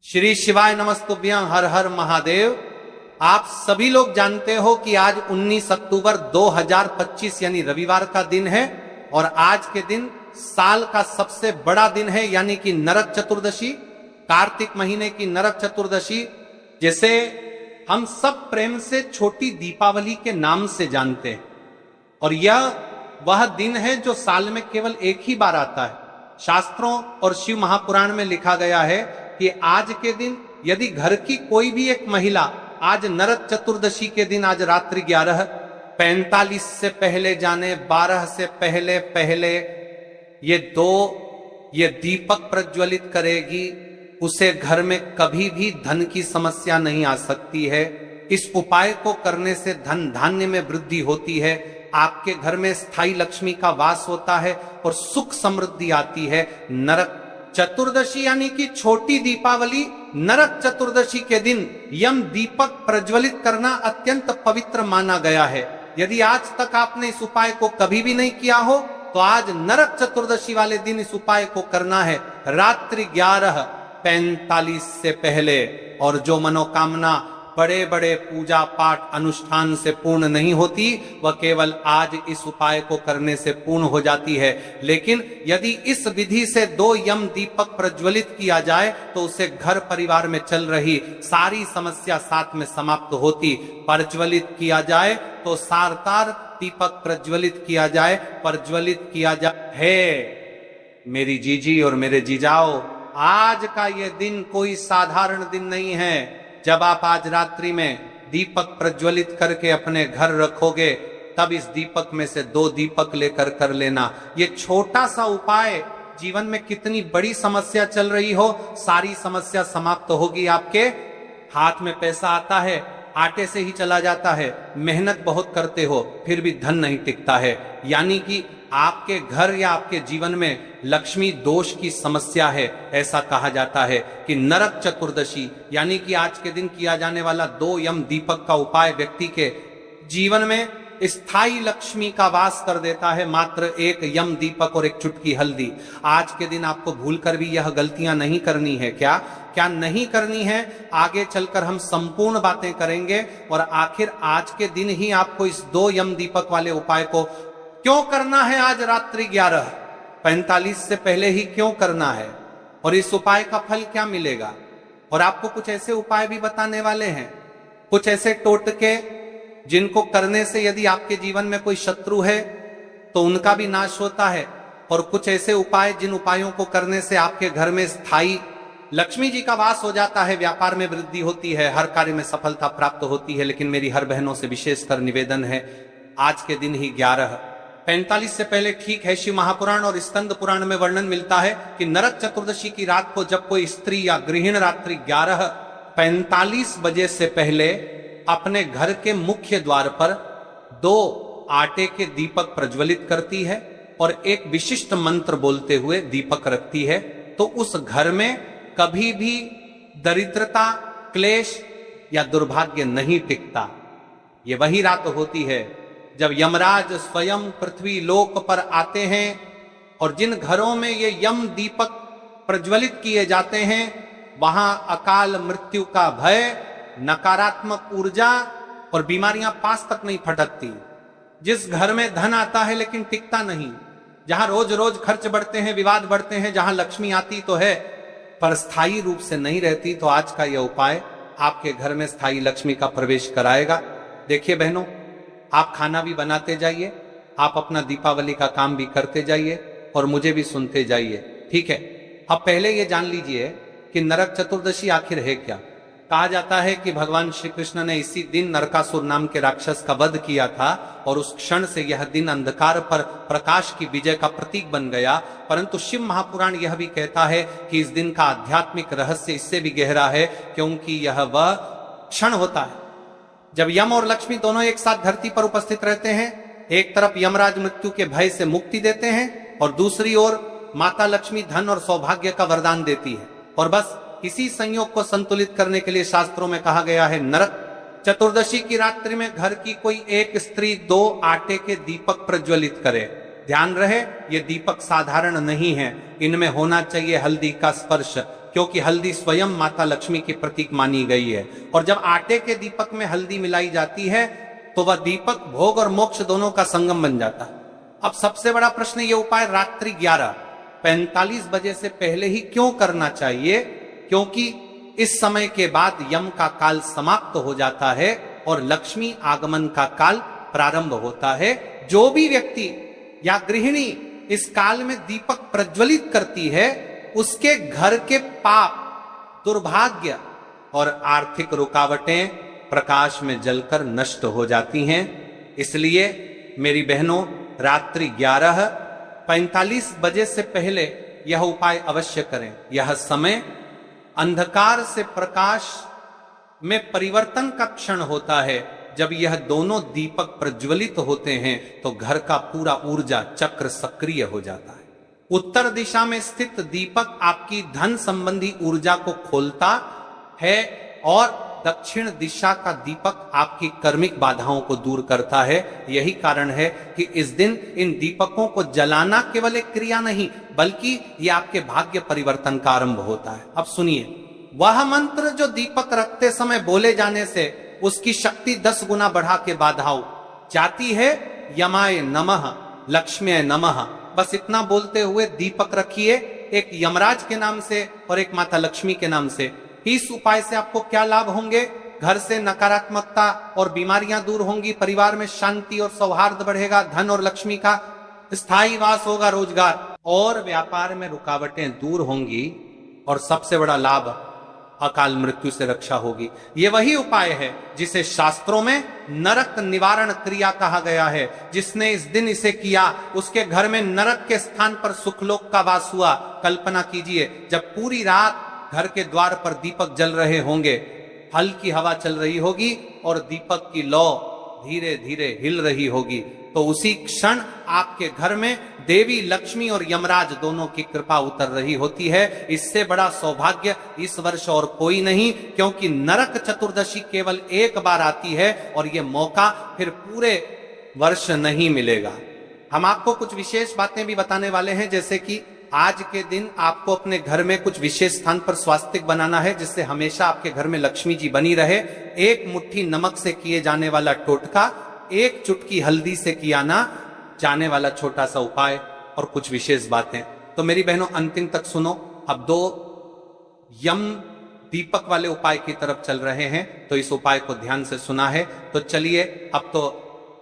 श्री शिवाय नमस्तुभ्यं, हर हर महादेव। आप सभी लोग जानते हो कि आज 19 अक्टूबर 2025 यानी रविवार का दिन है और आज के दिन साल का सबसे बड़ा दिन है यानी कि नरक चतुर्दशी, कार्तिक महीने की नरक चतुर्दशी, जिसे हम सब प्रेम से छोटी दीपावली के नाम से जानते हैं। और यह वह दिन है जो साल में केवल एक ही बार आता है। शास्त्रों और शिव महापुराण में लिखा गया है कि आज के दिन यदि घर की कोई भी एक महिला आज नरक चतुर्दशी के दिन आज रात्रि 11:45 से पहले जाने 12 से पहले ये दीपक प्रज्वलित करेगी, उसे घर में कभी भी धन की समस्या नहीं आ सकती है। इस उपाय को करने से धन धान्य में वृद्धि होती है, आपके घर में स्थायी लक्ष्मी का वास होता है और सुख समृद्धि आती है। नरक चतुर्दशी यानी कि छोटी दीपावली, नरक चतुर्दशी के दिन यम दीपक प्रज्वलित करना अत्यंत पवित्र माना गया है। यदि आज तक आपने इस उपाय को कभी भी नहीं किया हो तो आज नरक चतुर्दशी वाले दिन इस उपाय को करना है, रात्रि 11:45 से पहले। और जो मनोकामना बड़े बड़े पूजा पाठ अनुष्ठान से पूर्ण नहीं होती, वह केवल आज इस उपाय को करने से पूर्ण हो जाती है। लेकिन यदि इस विधि से 2 यम दीपक प्रज्वलित किया जाए तो उसे घर परिवार में चल रही सारी समस्या साथ में समाप्त होती। प्रज्वलित किया जाए तो सारतार दीपक प्रज्वलित किया जाए, प्रज्वलित किया जाए। हे मेरी जीजी और मेरे जीजाओ, आज का यह दिन कोई साधारण दिन नहीं है। जब आप आज रात्रि में दीपक प्रज्वलित करके अपने घर रखोगे तब इस दीपक में से 2 दीपक लेकर कर लेना। ये छोटा सा उपाय जीवन में कितनी बड़ी समस्या चल रही हो, सारी समस्या समाप्त होगी। आपके हाथ में पैसा आता है, आटे से ही चला जाता है, मेहनत बहुत करते हो फिर भी धन नहीं टिकता है। यानी कि आपके घर या आपके जीवन में लक्ष्मी दोष की समस्या है। ऐसा कहा जाता है कि नरक चतुर्दशी यानी कि आज के दिन किया जाने वाला 2 यम दीपक का उपाय व्यक्ति के जीवन में स्थायी लक्ष्मी का वास कर देता है। मात्र 1 यम दीपक और 1 चुटकी हल्दी। आज के दिन आपको भूलकर भी यह गलतियां नहीं करनी है। क्या नहीं करनी है, आगे चलकर हम संपूर्ण बातें करेंगे। और आखिर आज के दिन ही आपको इस 2 यम दीपक वाले उपाय को क्यों करना है, आज रात्रि 11:45 से पहले ही क्यों करना है, और इस उपाय का फल क्या मिलेगा। और आपको कुछ ऐसे उपाय भी बताने वाले हैं, कुछ ऐसे टोटके जिनको करने से यदि आपके जीवन में कोई शत्रु है तो उनका भी नाश होता है, और कुछ ऐसे उपाय जिन उपायों को करने से आपके घर में स्थायी लक्ष्मी जी का वास हो जाता है, व्यापार में वृद्धि होती है, हर कार्य में सफलता प्राप्त होती है। लेकिन मेरी हर बहनों से विशेषकर निवेदन है, आज के दिन ही 11:45 से पहले ठीक है। शिव महापुराण और स्कंद पुराण में वर्णन मिलता है कि नरक चतुर्दशी की रात को जब कोई स्त्री या गृहिणी रात्रि 11:45 बजे से पहले अपने घर के मुख्य द्वार पर 2 आटे के दीपक प्रज्वलित करती है और एक विशिष्ट मंत्र बोलते हुए दीपक रखती है, तो उस घर में कभी भी दरिद्रता, क्लेश या दुर्भाग्य नहीं टिकता। ये वही रात होती है जब यमराज स्वयं पृथ्वी लोक पर आते हैं, और जिन घरों में ये यम दीपक प्रज्वलित किए जाते हैं वहां अकाल मृत्यु का भय, नकारात्मक ऊर्जा और बीमारियां पास तक नहीं फटकती। जिस घर में धन आता है लेकिन टिकता नहीं, जहां रोज रोज खर्च बढ़ते हैं, विवाद बढ़ते हैं, जहां लक्ष्मी आती तो है पर स्थायी रूप से नहीं रहती, तो आज का यह उपाय आपके घर में स्थायी लक्ष्मी का प्रवेश कराएगा। देखिए बहनों, आप खाना भी बनाते जाइए, आप अपना दीपावली का काम भी करते जाइए और मुझे भी सुनते जाइए, ठीक है। अब पहले ये जान लीजिए कि नरक चतुर्दशी आखिर है क्या। कहा जाता है कि भगवान श्री कृष्ण ने इसी दिन नरकासुर नाम के राक्षस का वध किया था और उस क्षण से यह दिन अंधकार पर प्रकाश की विजय का प्रतीक बन गया। परंतु शिव महापुराण यह भी कहता है कि इस दिन का आध्यात्मिक रहस्य इससे भी गहरा है, क्योंकि यह वह क्षण होता है जब यम और लक्ष्मी दोनों एक साथ धरती पर उपस्थित रहते हैं। एक तरफ यमराज मृत्यु के भय से मुक्ति देते हैं और दूसरी ओर माता लक्ष्मी धन और सौभाग्य का वरदान देती है। और बस इसी संयोग को संतुलित करने के लिए शास्त्रों में कहा गया है, नरक चतुर्दशी की रात्रि में घर की कोई एक स्त्री 2 आटे के दीपक प्रज्वलित करे। ध्यान रहे, ये दीपक साधारण नहीं है, इनमें होना चाहिए हल्दी का स्पर्श, क्योंकि हल्दी स्वयं माता लक्ष्मी की प्रतीक मानी गई है। और जब आटे के दीपक में हल्दी मिलाई जाती है तो वह दीपक भोग और मोक्ष दोनों का संगम बन जाता है। अब सबसे बड़ा प्रश्न ये उपाय रात्रि 11:45 बजे से पहले ही क्यों करना चाहिए? क्योंकि इस समय के बाद यम का काल समाप्त हो जाता है और लक्ष्मी आगमन का काल प्रारंभ होता है। जो भी व्यक्ति या गृहिणी इस काल में दीपक प्रज्वलित करती है उसके घर के पाप, दुर्भाग्य और आर्थिक रुकावटें प्रकाश में जलकर नष्ट हो जाती हैं। इसलिए मेरी बहनों, रात्रि 11:45 बजे से पहले यह उपाय अवश्य करें। यह समय अंधकार से प्रकाश में परिवर्तन का क्षण होता है। जब यह दोनों दीपक प्रज्वलित होते हैं तो घर का पूरा ऊर्जा चक्र सक्रिय हो जाता है। उत्तर दिशा में स्थित दीपक आपकी धन संबंधी ऊर्जा को खोलता है और दक्षिण दिशा का दीपक आपकी कर्मिक बाधाओं को दूर करता है। यही कारण है कि इस दिन इन दीपकों को जलाना केवल एक क्रिया नहीं बल्कि यह आपके भाग्य परिवर्तन का आरंभ होता है। अब सुनिए, वह मंत्र जो दीपक रखते समय बोले जाने से उसकी शक्ति 10 गुना बढ़ा के बाधाओं जाती है। यमाय नमः, लक्ष्म्याय नमः, बस इतना बोलते हुए दीपक रखिए, एक यमराज के नाम से और एक माता लक्ष्मी के नाम से। इस उपाय से आपको क्या लाभ होंगे? घर से नकारात्मकता और बीमारियां दूर होंगी, परिवार में शांति और सौहार्द बढ़ेगा, धन और लक्ष्मी का स्थायी वास होगा, रोजगार और व्यापार में रुकावटें दूर होंगी और सबसे बड़ा लाभ अकाल मृत्यु से रक्षा होगी। यह वही उपाय है जिसे शास्त्रों में नरक निवारण क्रिया कहा गया है। जिसने इस दिन इसे किया उसके घर में नरक के स्थान पर सुखलोक का वास हुआ। कल्पना कीजिए, जब पूरी रात घर के द्वार पर दीपक जल रहे होंगे, हल्की हवा चल रही होगी और दीपक की लौ धीरे धीरे हिल रही होगी, तो उसी क्षण आपके घर में देवी लक्ष्मी और यमराज दोनों की कृपा उतर रही होती है। इससे बड़ा सौभाग्य इस वर्ष और कोई नहीं, क्योंकि नरक चतुर्दशी केवल एक बार आती है और यह मौका फिर पूरे वर्ष नहीं मिलेगा। हम आपको कुछ विशेष बातें भी बताने वाले हैं, जैसे कि आज के दिन आपको अपने घर में कुछ विशेष स्थान पर स्वास्तिक बनाना है जिससे हमेशा आपके घर में लक्ष्मी जी बनी रहे। एक मुट्ठी नमक से किए जाने वाला टोटका, एक चुटकी हल्दी से किया ना जाने वाला छोटा सा उपाय और कुछ विशेष बातें। तो मेरी बहनों, अंतिम तक सुनो। अब 2 यम दीपक वाले उपाय की तरफ चल रहे हैं, तो इस उपाय को ध्यान से सुना है। तो चलिए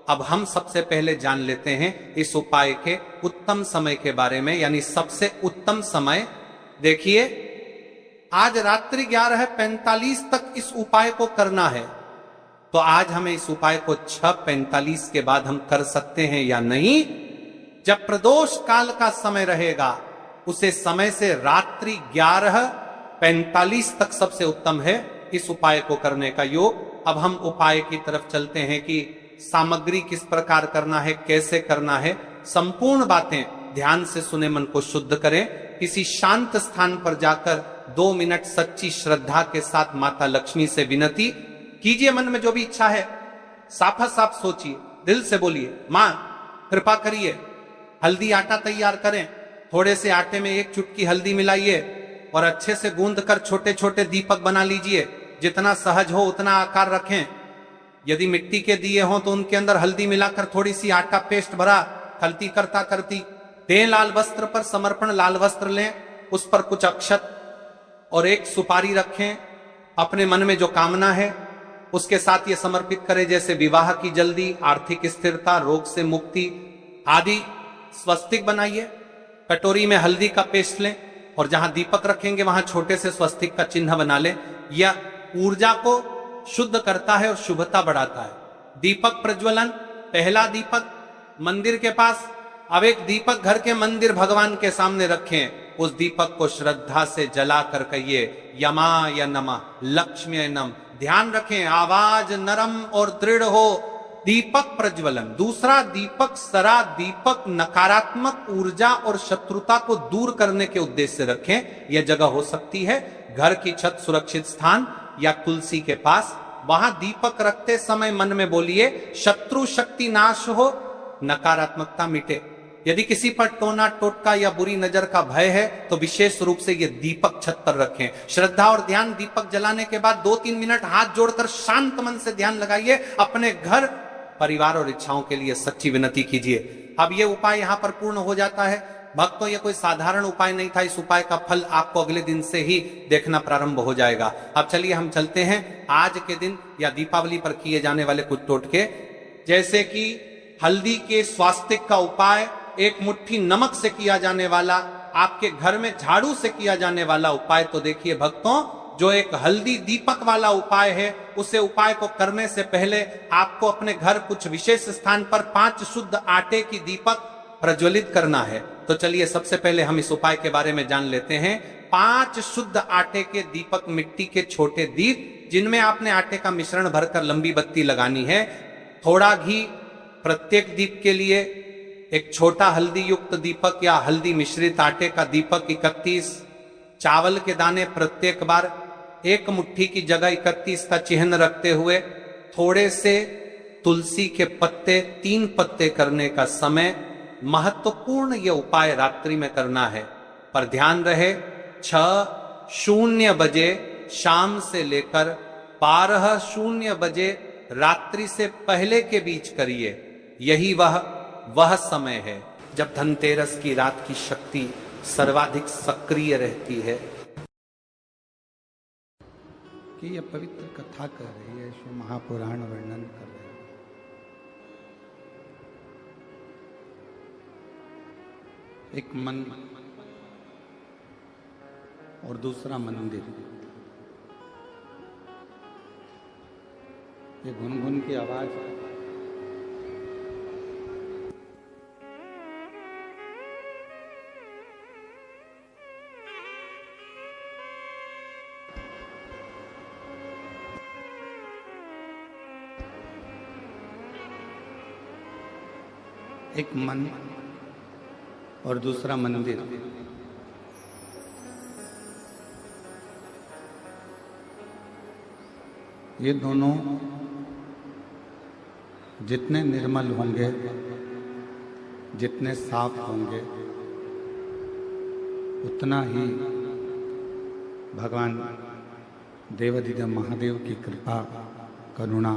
अब हम सबसे पहले जान लेते हैं इस उपाय के उत्तम समय के बारे में, यानी सबसे उत्तम समय। देखिए, आज रात्रि 11:45 तक इस उपाय को करना है, तो आज हमें इस उपाय को 6:45 के बाद हम कर सकते हैं या नहीं? जब प्रदोष काल का समय रहेगा उसे समय से रात्रि 11:45 तक सबसे उत्तम है इस उपाय को करने का योग। अब हम उपाय की तरफ चलते हैं कि सामग्री किस प्रकार करना है, कैसे करना है। संपूर्ण बातें ध्यान से सुने, मन को शुद्ध करें। किसी शांत स्थान पर जाकर 2 मिनट सच्ची श्रद्धा के साथ माता लक्ष्मी से विनती कीजिए। मन में जो भी इच्छा है साफ साफ सोचिए, दिल से बोलिए, मां कृपा करिए, हल्दी आटा तैयार करें, थोड़े से आटे में 1 चुटकी हल्दी मिलाइए और अच्छे से गूंद कर छोटे छोटे दीपक बना लीजिए। जितना सहज हो उतना आकार रखें। यदि मिट्टी के दिए हों तो उनके अंदर हल्दी मिलाकर थोड़ी सी आटा पेस्ट भरा, खलती करता करती दें। लाल वस्त्र पर समर्पण, लाल वस्त्र लें, उस पर कुछ अक्षत और 1 सुपारी रखें। अपने मन में जो कामना है उसके साथ ये समर्पित करें, जैसे विवाह की जल्दी, आर्थिक स्थिरता, रोग से मुक्ति आदि। स्वस्तिक बनाइए, कटोरी में हल्दी का पेस्ट लें और जहां दीपक रखेंगे वहां छोटे से स्वस्तिक का चिन्ह बना लें। यह ऊर्जा को शुद्ध करता है और शुभता बढ़ाता है। दीपक प्रज्वलन, पहला दीपक मंदिर के पास। अब एक दीपक घर के मंदिर भगवान के सामने रखें। उस दीपक को श्रद्धा से जलाकर कहिए, यमाय नमः, लक्ष्म्याय नमः। ध्यान रखें, आवाज नरम और दृढ़ हो। दीपक प्रज्वलन। दूसरा दीपक सरा दीपक नकारात्मक ऊर्जा और शत्रुता को दूर करने के उद्देश्य से रखें। यह जगह हो सकती है घर की छत, सुरक्षित स्थान या तुलसी के पास। वहां दीपक रखते समय मन में बोलिए, शत्रु शक्ति नाश हो, नकारात्मकता मिटे। यदि किसी पर टोना टोटका या बुरी नजर का भय है तो विशेष रूप से ये दीपक छत पर रखें। श्रद्धा और ध्यान दीपक जलाने के बाद 2-3 मिनट हाथ जोड़कर शांत मन से ध्यान लगाइए। अपने घर, परिवार और इच्छाओं के लिए सच्ची विनती कीजिए। अब ये उपाय यहां पर पूर्ण हो जाता है। भक्तों, ये कोई साधारण उपाय नहीं था। इस उपाय का फल आपको अगले दिन से ही देखना प्रारंभ हो जाएगा। अब चलिए हम चलते हैं आज के दिन या दीपावली पर किए जाने वाले कुछ टोटके, जैसे कि हल्दी के स्वास्तिक का उपाय, एक मुट्ठी नमक से किया जाने वाला, आपके घर में झाड़ू से किया जाने वाला उपाय। तो देखिए भक्तों, जो एक हल्दी दीपक वाला उपाय है, उसे उपाय को करने से पहले आपको अपने घर कुछ विशेष स्थान पर 5 शुद्ध आटे की दीपक प्रज्वलित करना है। तो चलिए सबसे पहले हम इस उपाय के बारे में जान लेते हैं। 5 शुद्ध आटे के दीपक, मिट्टी के छोटे दीप, जिनमें आपने आटे का मिश्रण भरकर लंबी बत्ती लगानी है। थोड़ा घी प्रत्येक दीप के लिए, एक छोटा हल्दी युक्त दीपक या हल्दी मिश्रित आटे का दीपक 31, चावल के दाने प्रत्येक बार, एक मुट्ठी की जगह 31 का चिन्ह रखते हुए, थोड़े से तुलसी के पत्ते, 3 पत्ते करने का समय। महत्वपूर्ण यह उपाय रात्रि में करना है, पर ध्यान रहे 6:00 बजे शाम से लेकर 12:00 बजे रात्रि से पहले के बीच करिए। यही वह समय है जब धनतेरस की रात की शक्ति सर्वाधिक सक्रिय रहती है। कि यह पवित्र कथा कर रही है, शिव महापुराण वर्णन कर रही है। एक मन और दूसरा मंदिर, ये गुनगुन की आवाज है। एक मन और दूसरा मंदिर। ये दोनों जितने निर्मल होंगे, जितने साफ होंगे, उतना ही भगवान देवाधिदेव महादेव की कृपा, करुणा